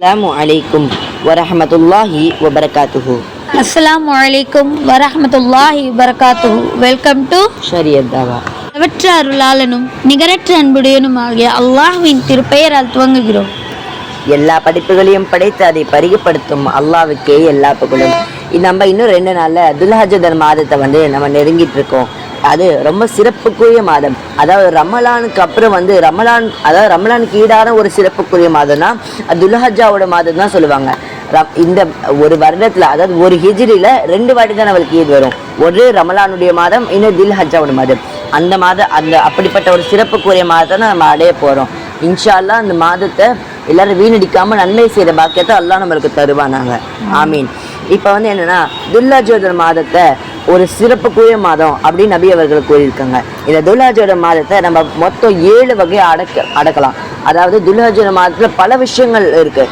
அஸ்ஸலாமு அலைக்கும் வரஹ்மத்துல்லாஹி வபரகாத்துஹு. அஸ்ஸலாமு அலைக்கும் வரஹ்மத்துல்லாஹி வபரகாத்துஹு. வெல்கம் டு ஷரியத் தாவா. அளவற்ற அருளாளனும் நிகரற்ற அன்புடையனும் ஆகிய அல்லாஹ்வின் திருப்பெயரால் துவங்குகிறோம். எல்லா படிப்புகளையும் படைத்து அதை பரிகப்படுத்தும் அல்லாஹ்வுக்கே எல்லா புகழும். நம்ம இன்னும் 2 நாள்ல துல்ஹஜ் மாதத்தை நம்ம நெருங்கிட்டு இருக்கோம். அது ரொம்ப சிறப்புக்குரிய மாதம். அதாவது ரமலானுக்கு அப்புறம் ரமலானுக்கு ஈடான ஒரு சிறப்புக்குரிய மாதம்னா துல்ஹஜ்ஜாவோட மாதம் தான் சொல்லுவாங்க. இந்த ஒரு வருடத்துல, அதாவது ஒரு ஹிஜ்ரியில 2 வாட்டி தான் நம்மளுக்கு ஈத் வரும். ஒரு ரமலானுடைய மாதம், இன்னும் துல்ஹஜ்ஜாவோட மாதம். அந்த அப்படிப்பட்ட ஒரு சிறப்புக்குரிய மாதத்தை நம்ம அடைய போறோம். இன்ஷா அல்லாஹ் அந்த மாதத்தை எல்லாரும் வீணடிக்காம நன்மை செய்யற பாக்கியத்தை அல்லாஹ் நம்மளுக்கு தருவானாங்க. ஆமீன். இப்ப என்னன்னா துல்ஹஜ் மாதத்தை ஒரு சிறப்புக்குரிய மாதம் அப்படின்னு நபி அவர்கள் கூறியிருக்காங்க. இந்த துல்ஹஜ் மாதத்தை நம்ம மொத்தம் 7 வகையை அடக்கலாம். அதாவது துல்ஹஜ் மாதத்துல பல விஷயங்கள் இருக்கு,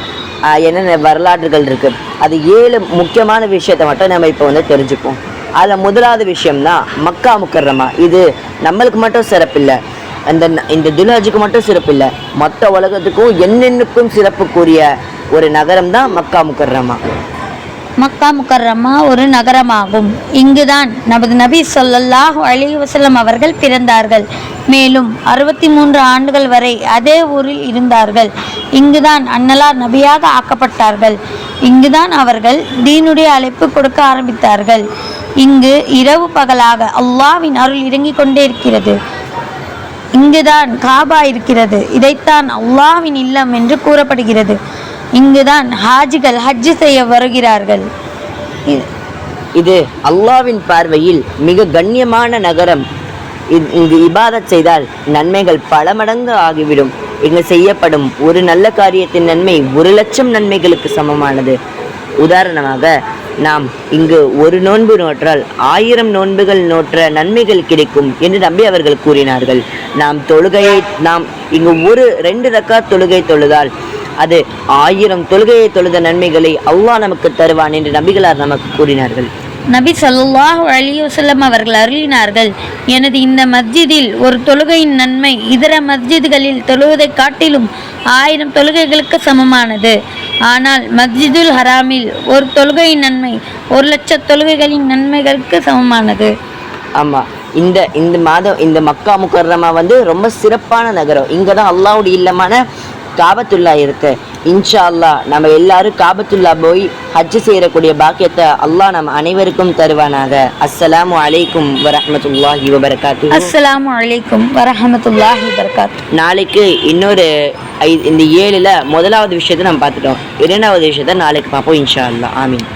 என்னென்ன வரலாற்றுகள் இருக்கு. அது 7 முக்கியமான விஷயத்தை மட்டும் நம்ம இப்போ தெரிஞ்சுப்போம். அதுல முதலாவது விஷயம்னா மக்கா முக்கர்ரமா. இது நம்மளுக்கு மட்டும் சிறப்பில்லை, இந்த துல்ஹஜ்ஜுக்கு மட்டும் சிறப்பு இல்லை, மொத்த உலகத்துக்கும் என்னென்னுக்கும் சிறப்புக்குரிய ஒரு நகரம் தான் மக்கா முக்கர்ரமா. மக்கா முக்கர்ரமா ஒரு நகரமாகும். இங்குதான் நமது நபி ஸல்லல்லாஹு அலைஹி வஸல்லம் அவர்கள் பிறந்தார்கள். மேலும் 63 ஆண்டுகள் வரை அதே ஊரில் இருந்தார்கள். இங்குதான் அன்னலார் நபியாக ஆக்கப்பட்டார்கள். இங்குதான் அவர்கள் தீனுடைய அழைப்பு கொடுக்க ஆரம்பித்தார்கள். இங்கு இரவு பகலாக அல்லாஹ்வின் அருள் இறங்கிக் கொண்டே இருக்கிறது. இங்குதான் காபா இருக்கிறது. இதைத்தான் அல்லாஹ்வின் இல்லம் என்று கூறப்படுகிறது. இங்குதான் ஹாஜிகள் ஹஜ் செய்ய வருகிறார்கள். இது அல்லாஹ்வின் பார்வையில் மிக கண்ணியமான நகரம். இங்கு இபாதத் செய்தால் நன்மைகள் பல மடங்கு ஆகிவிடும். இங்கு செய்யப்படும் ஒரு நல்ல காரியத்தின் நன்மை 1,00,000 நன்மைகளுக்கு சமமானது. உதாரணமாக, நாம் இங்கு ஒரு நோன்பு நோற்றால் 1000 நோன்புகள் நோற்ற நன்மைகள் கிடைக்கும் என்று நபி அவர்கள் கூறினார்கள். நாம் இங்கு 2 ரக்காத் தொழுகை தொழுதால் அது 1000 தொழுகையை தொழுத நன்மைகளை அல்லாஹ் நமக்கு தருவான் என்று நபிகளார் நமக்கு கூறினார்கள். நபி ஸல்லல்லாஹு அலைஹி வஸல்லம் அவர்கள் அருளினார்கள், எனது இந்த மஸ்ஜிதில் ஒரு தொழுகையின் நன்மை இதர மஸ்ஜிதுகளில் தொழுவதை காட்டிலும் 1000 தொழுகைகளுக்கு சமமானது. ஆனால் மஸ்ஜிதுல் ஹராமில் ஒரு தொழுகையின் நன்மை 1,00,000 தொழுகைகளின் நன்மைகளுக்கு சமமானது. ஆமா, இந்த மக்கா முக்கர்ரமா ரொம்ப சிறப்பான நகரம். இங்கதான் அல்லாஹ்வுடைய இல்லமான காபத்துல்லா இருக்கு. இன்ஷா அல்லாஹ் நம்ம எல்லாரும் காபத்துல்லா போய் ஹஜ் செய்யக்கூடிய பாக்கியத்தை அல்லாஹ் நம்ம அனைவருக்கும் தருவானாக. அஸ்ஸலாமு அலைக்கும் வரஹ்மத்துல்லாஹி வபரகாத்துஹு. அஸ்ஸலாமு அலைக்கும் வரஹ்மத்துல்லாஹி வபரகாத்துஹு. நாளைக்கு இன்னொரு இந்த 7ல முதலாவது விஷயத்தை நம்ம பார்த்துட்டோம். 2வது விஷயத்தை நாளைக்கு பார்ப்போம் இன்ஷா அல்லாஹ். ஆமீன்.